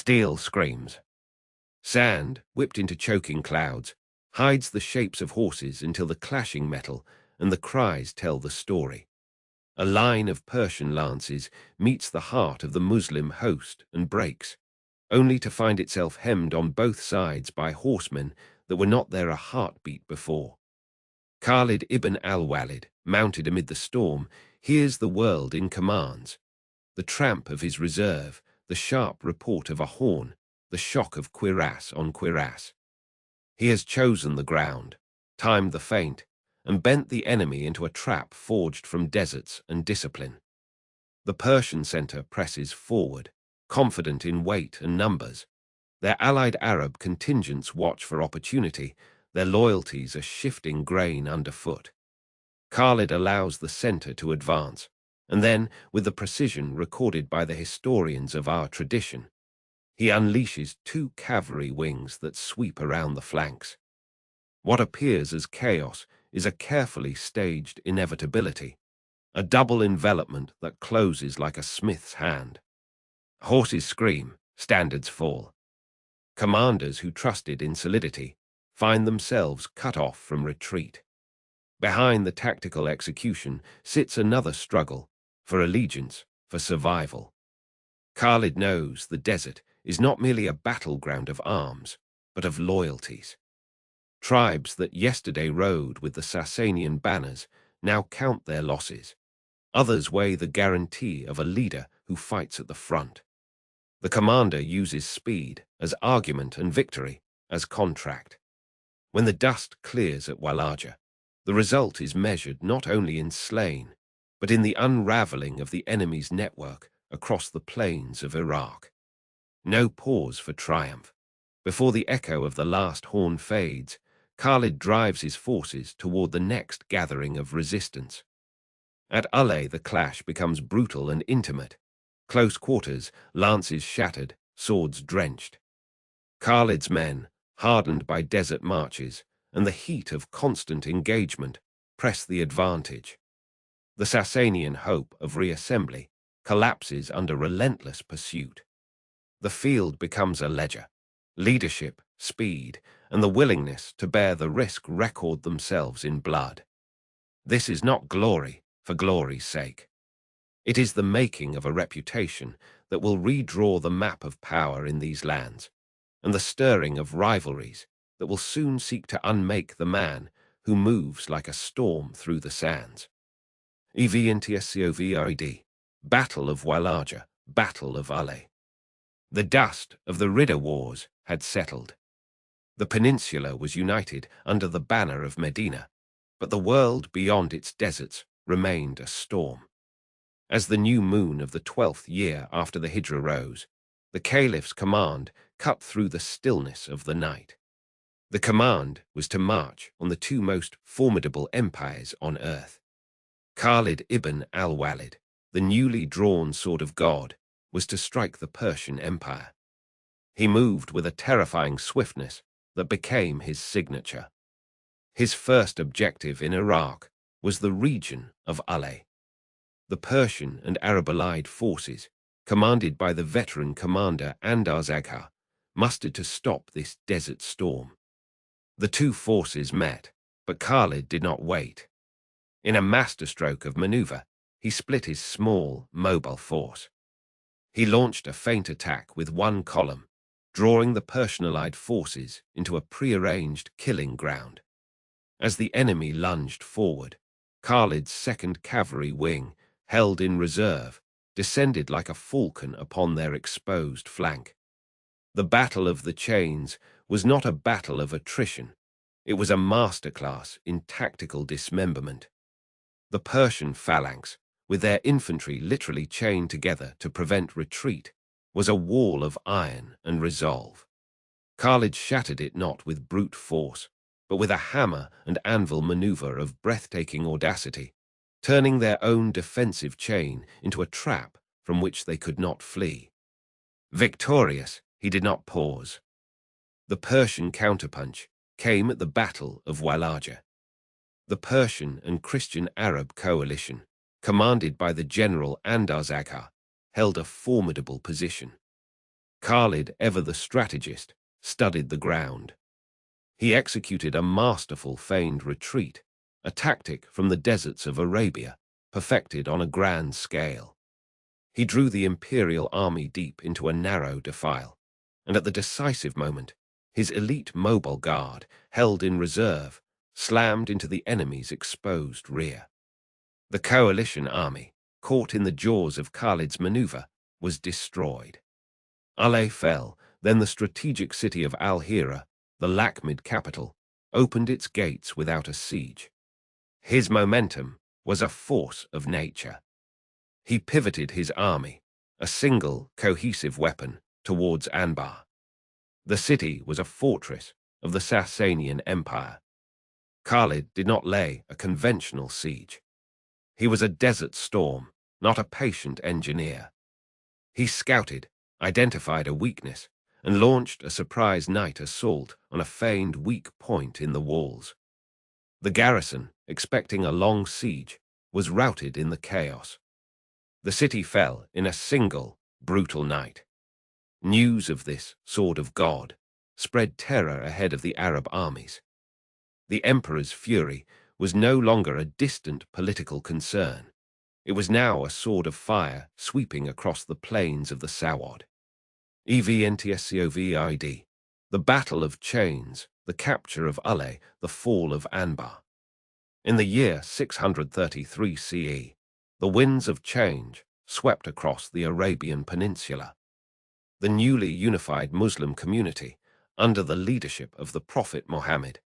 Steel screams. Sand, whipped into choking clouds, hides the shapes of horses until the clashing metal and the cries tell the story. A line of Persian lances meets the heart of the Muslim host and breaks, only to find itself hemmed on both sides by horsemen that were not there a heartbeat before. Khalid Ibn Al-walid, mounted amid the storm, hears the world in commands. The tramp of his reserve, the sharp report of a horn, the shock of cuirass on cuirass. He has chosen the ground, timed the feint, and bent the enemy into a trap forged from deserts and discipline. The Persian center presses forward, confident in weight and numbers. Their allied Arab contingents watch for opportunity, their loyalties a shifting grain underfoot. Khalid allows the center to advance, and then, with the precision recorded by the historians of our tradition, he unleashes two cavalry wings that sweep around the flanks. What appears as chaos is a carefully staged inevitability, a double envelopment that closes like a smith's hand. Horses scream, standards fall. Commanders who trusted in solidity find themselves cut off from retreat. Behind the tactical execution sits another struggle, for allegiance, for survival. Khalid knows the desert is not merely a battleground of arms, but of loyalties. Tribes that yesterday rode with the Sasanian banners now count their losses. Others weigh the guarantee of a leader who fights at the front. The commander uses speed as argument and victory as contract. When the dust clears at Walaja, the result is measured not only in slain, but in the unraveling of the enemy's network across the plains of Iraq. No pause for triumph. Before the echo of the last horn fades, Khalid drives his forces toward the next gathering of resistance. At Alay, the clash becomes brutal and intimate. Close quarters, lances shattered, swords drenched. Khalid's men, hardened by desert marches and the heat of constant engagement, press the advantage. The Sasanian hope of reassembly collapses under relentless pursuit. The field becomes a ledger. Leadership, speed, and the willingness to bear the risk record themselves in blood. This is not glory for glory's sake. It is the making of a reputation that will redraw the map of power in these lands, and the stirring of rivalries that will soon seek to unmake the man who moves like a storm through the sands. EVNTSCOVRED, Battle of Walaja, Battle of Alay. The dust of the Ridda Wars had settled. The peninsula was united under the banner of Medina, but the world beyond its deserts remained a storm. As the new moon of the 12th year after the Hijra rose, the Caliph's command cut through the stillness of the night. The command was to march on the two most formidable empires on earth. Khalid ibn al-Walid, the newly drawn sword of God, was to strike the Persian Empire. He moved with a terrifying swiftness that became his signature. His first objective in Iraq was the region of Alay. The Persian and Arab allied forces, commanded by the veteran commander Andar Zaghar, mustered to stop this desert storm. The two forces met, but Khalid did not wait. In a masterstroke of maneuver, he split his small, mobile force. He launched a feint attack with one column, drawing the Persian allied forces into a prearranged killing ground. As the enemy lunged forward, Khalid's second cavalry wing, held in reserve, descended like a falcon upon their exposed flank. The Battle of the Chains was not a battle of attrition. It was a masterclass in tactical dismemberment. The Persian phalanx, with their infantry literally chained together to prevent retreat, was a wall of iron and resolve. Khalid shattered it not with brute force, but with a hammer and anvil maneuver of breathtaking audacity, turning their own defensive chain into a trap from which they could not flee. Victorious, he did not pause. The Persian counterpunch came at the Battle of Walaja. The Persian and Christian Arab coalition, commanded by the general Andar Zaghar, held a formidable position. Khalid, ever the strategist, studied the ground. He executed a masterful feigned retreat, a tactic from the deserts of Arabia, perfected on a grand scale. He drew the imperial army deep into a narrow defile, and at the decisive moment, his elite mobile guard, held in reserve, slammed into the enemy's exposed rear. The coalition army, caught in the jaws of Khalid's maneuver, was destroyed. Alay fell, then the strategic city of Al-Hira, the Lakhmid capital, opened its gates without a siege. His momentum was a force of nature. He pivoted his army, a single, cohesive weapon, towards Anbar. The city was a fortress of the Sasanian Empire. Khalid did not lay a conventional siege. He was a desert storm, not a patient engineer. He scouted, identified a weakness, and launched a surprise night assault on a feigned weak point in the walls. The garrison, expecting a long siege, was routed in the chaos. The city fell in a single, brutal night. News of this sword of God spread terror ahead of the Arab armies. The emperor's fury was no longer a distant political concern. It was now a sword of fire sweeping across the plains of the Sawad. EVNTSCOVID, the Battle of Chains, the capture of Alay, the fall of Anbar. In the year 633 CE, the winds of change swept across the Arabian Peninsula. The newly unified Muslim community, under the leadership of the Prophet Muhammad,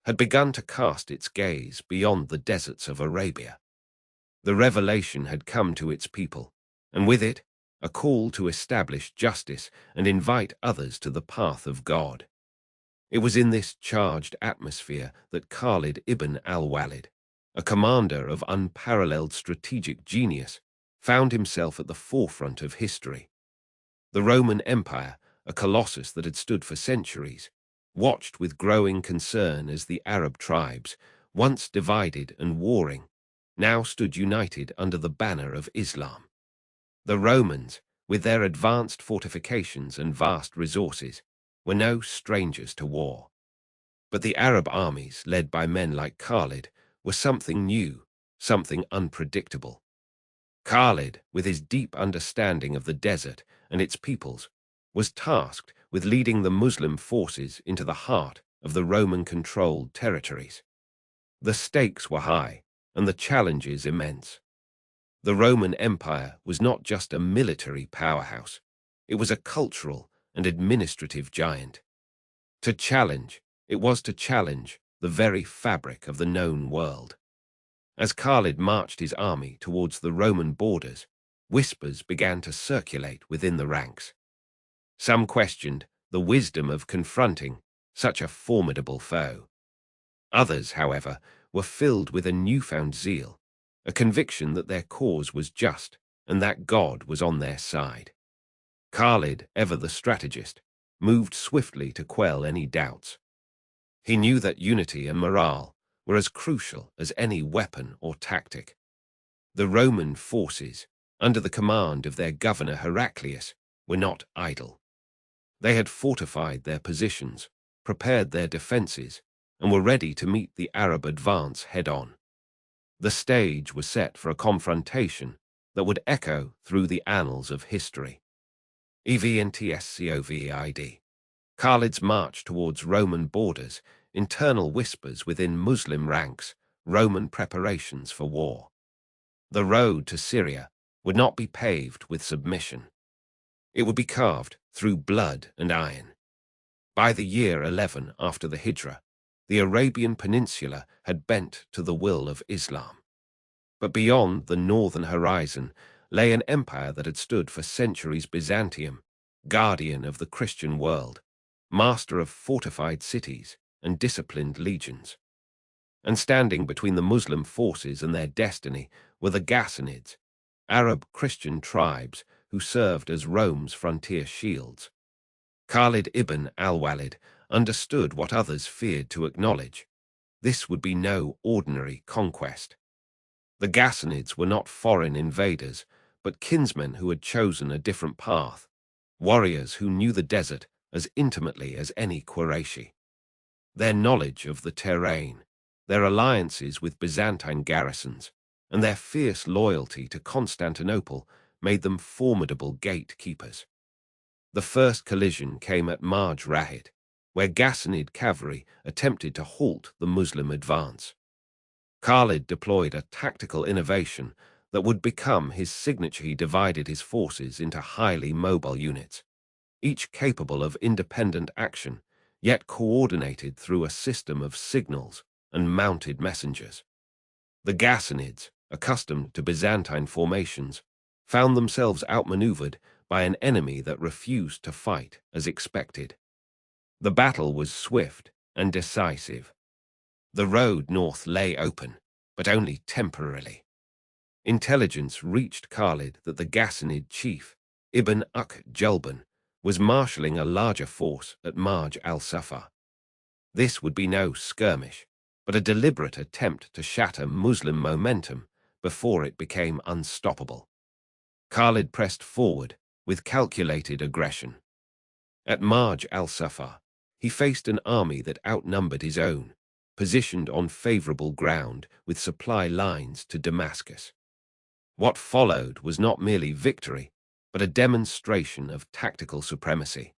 had begun to cast its gaze beyond the deserts of Arabia. The revelation had come to its people, and with it, a call to establish justice and invite others to the path of God. It was in this charged atmosphere that Khalid Ibn Al-Walid, a commander of unparalleled strategic genius, found himself at the forefront of history. The Roman Empire, a colossus that had stood for centuries, watched with growing concern as the Arab tribes, once divided and warring, now stood united under the banner of Islam. The Romans, with their advanced fortifications and vast resources, were no strangers to war. But the Arab armies, led by men like Khalid, were something new, something unpredictable. Khalid, with his deep understanding of the desert and its peoples, was tasked with leading the Muslim forces into the heart of the Roman-controlled territories. The stakes were high, and the challenges immense. The Roman Empire was not just a military powerhouse, it was a cultural and administrative giant. It was to challenge the very fabric of the known world. As Khalid marched his army towards the Roman borders, whispers began to circulate within the ranks. Some questioned the wisdom of confronting such a formidable foe. Others, however, were filled with a newfound zeal, a conviction that their cause was just and that God was on their side. Khalid, ever the strategist, moved swiftly to quell any doubts. He knew that unity and morale were as crucial as any weapon or tactic. The Roman forces, under the command of their governor Heraclius, were not idle. They had fortified their positions, prepared their defenses, and were ready to meet the Arab advance head-on. The stage was set for a confrontation that would echo through the annals of history. EVNTSCOVID. Khalid's march towards Roman borders, internal whispers within Muslim ranks, Roman preparations for war. The road to Syria would not be paved with submission. It would be carved through blood and iron. By the year 11 after the Hijra, the Arabian Peninsula had bent to the will of Islam. But beyond the northern horizon lay an empire that had stood for centuries: Byzantium, guardian of the Christian world, master of fortified cities and disciplined legions. And standing between the Muslim forces and their destiny were the Ghassanids, Arab Christian tribes who served as Rome's frontier shields. Khalid ibn al-Walid understood what others feared to acknowledge. This would be no ordinary conquest. The Ghassanids were not foreign invaders, but kinsmen who had chosen a different path. warriors who knew the desert as intimately as any Qurayshi. Their knowledge of the terrain, their alliances with Byzantine garrisons, and their fierce loyalty to Constantinople made them formidable gatekeepers. The first collision came at Marj Rahid, where Ghassanid cavalry attempted to halt the Muslim advance. Khalid deployed a tactical innovation that would become his signature. He divided his forces into highly mobile units, each capable of independent action, yet coordinated through a system of signals and mounted messengers. The Ghassanids, accustomed to Byzantine formations, found themselves outmaneuvered by an enemy that refused to fight as expected. The battle was swift and decisive. The road north lay open, but only temporarily. Intelligence reached Khalid that the Ghassanid chief, Ibn Jalban, was marshalling a larger force at Marj al-Safar. This would be no skirmish, but a deliberate attempt to shatter Muslim momentum before it became unstoppable. Khalid pressed forward with calculated aggression. At Marj al-Safar, he faced an army that outnumbered his own, positioned on favorable ground with supply lines to Damascus. What followed was not merely victory, but a demonstration of tactical supremacy.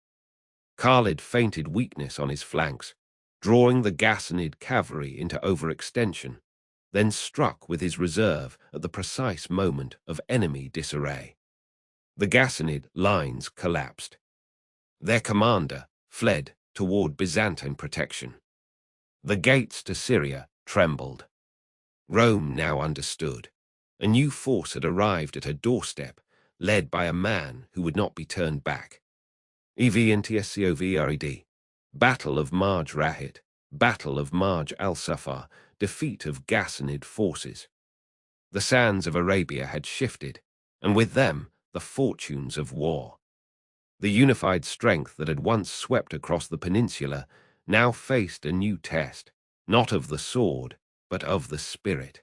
Khalid feinted weakness on his flanks, drawing the Ghassanid cavalry into overextension, then struck with his reserve at the precise moment of enemy disarray. The Ghassanid lines collapsed. Their commander fled toward Byzantine protection. The gates to Syria trembled. Rome now understood. A new force had arrived at her doorstep, led by a man who would not be turned back. Evntscovred. Battle of Marj Rahid, Battle of Marj al-Safar, defeat of Ghassanid forces. The sands of Arabia had shifted, and with them the fortunes of war. The unified strength that had once swept across the peninsula now faced a new test, not of the sword, but of the spirit.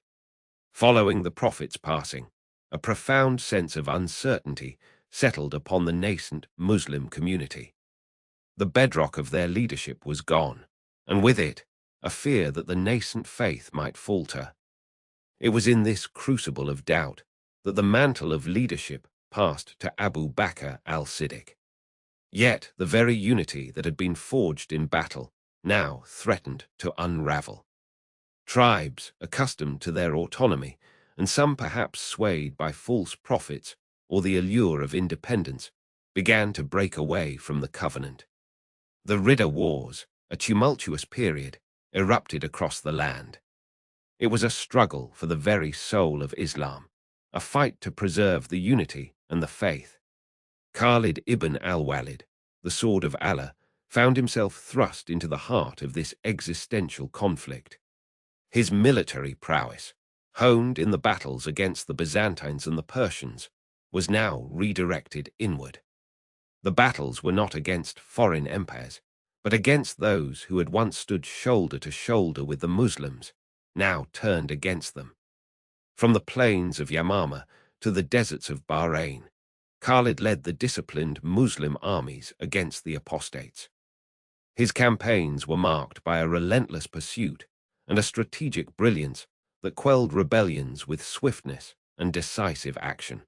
Following the Prophet's passing, a profound sense of uncertainty settled upon the nascent Muslim community. The bedrock of their leadership was gone, and with it, a fear that the nascent faith might falter. It was in this crucible of doubt that the mantle of leadership passed to Abu Bakr al-Siddiq. Yet the very unity that had been forged in battle now threatened to unravel. Tribes, accustomed to their autonomy, and some perhaps swayed by false prophets or the allure of independence, began to break away from the covenant. The Ridda Wars, a tumultuous period, erupted across the land. It was a struggle for the very soul of Islam, a fight to preserve the unity and the faith. Khalid Ibn Al-Walid, the sword of Allah, found himself thrust into the heart of this existential conflict. His military prowess, honed in the battles against the Byzantines and the Persians, was now redirected inward. The battles were not against foreign empires, but against those who had once stood shoulder to shoulder with the Muslims, now turned against them. From the plains of Yamama to the deserts of Bahrain, Khalid led the disciplined Muslim armies against the apostates. His campaigns were marked by a relentless pursuit and a strategic brilliance that quelled rebellions with swiftness and decisive action.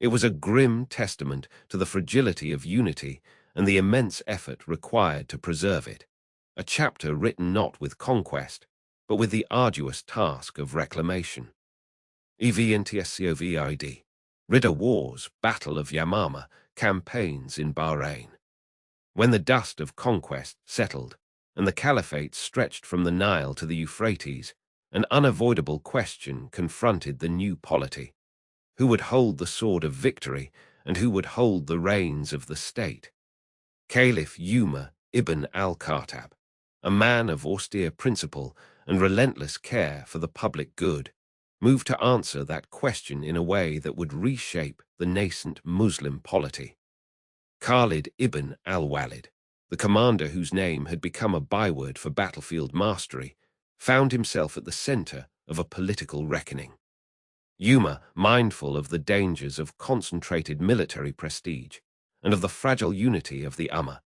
It was a grim testament to the fragility of unity and the immense effort required to preserve it, a chapter written not with conquest, but with the arduous task of reclamation. Evntscovred. Ridda Wars, Battle of Yamama, campaigns in Bahrain. When the dust of conquest settled, and the caliphate stretched from the Nile to the Euphrates, an unavoidable question confronted the new polity. Who would hold the sword of victory, and who would hold the reins of the state? Caliph Umar ibn al-Khattab, a man of austere principle and relentless care for the public good, moved to answer that question in a way that would reshape the nascent Muslim polity. Khalid Ibn Al-walid, the commander whose name had become a byword for battlefield mastery, found himself at the center of a political reckoning. Umar, mindful of the dangers of concentrated military prestige, and of the fragile unity of the Ummah,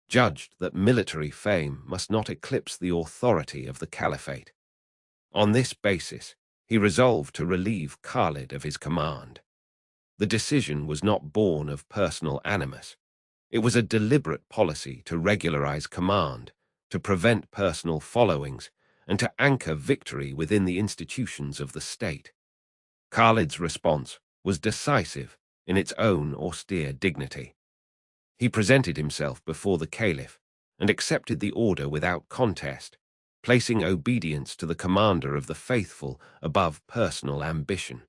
judged that military fame must not eclipse the authority of the caliphate. On this basis, he resolved to relieve Khalid of his command. The decision was not born of personal animus. It was a deliberate policy to regularize command, to prevent personal followings, and to anchor victory within the institutions of the state. Khalid's response was decisive in its own austere dignity. He presented himself before the caliph and accepted the order without contest, placing obedience to the commander of the faithful above personal ambition.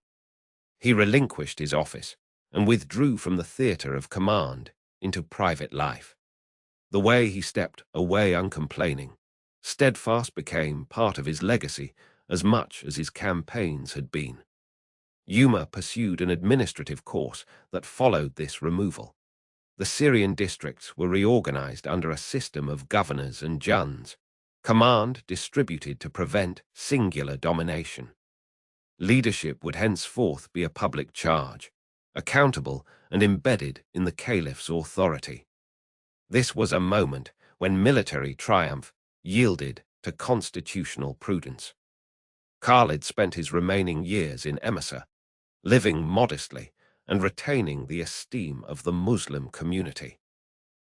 He relinquished his office and withdrew from the theatre of command into private life. The way he stepped away uncomplaining, steadfast became part of his legacy as much as his campaigns had been. Umar pursued an administrative course that followed this removal. The Syrian districts were reorganized under a system of governors and juns, command distributed to prevent singular domination. Leadership would henceforth be a public charge, accountable and embedded in the caliph's authority. This was a moment when military triumph yielded to constitutional prudence. Khalid spent his remaining years in Emesa, living modestly and retaining the esteem of the Muslim community.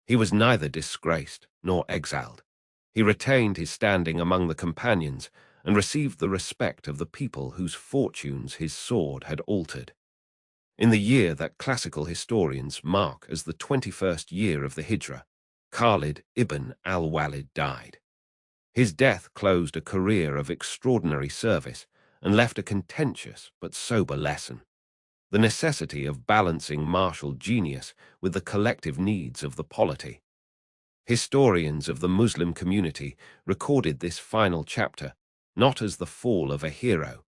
He was neither disgraced nor exiled. He retained his standing among the companions and received the respect of the people whose fortunes his sword had altered. In the year that classical historians mark as the 21st year of the Hijrah, Khalid Ibn Al-Walid died. His death closed a career of extraordinary service and left a contentious but sober lesson: the necessity of balancing martial genius with the collective needs of the polity. Historians of the Muslim community recorded this final chapter not as the fall of a hero,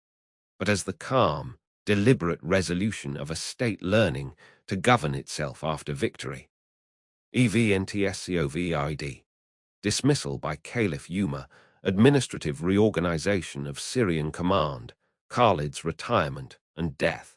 but as the calm, deliberate resolution of a state learning to govern itself after victory. Evntscovid. Dismissal by Caliph Umar, administrative reorganization of Syrian command, Khalid's retirement and death.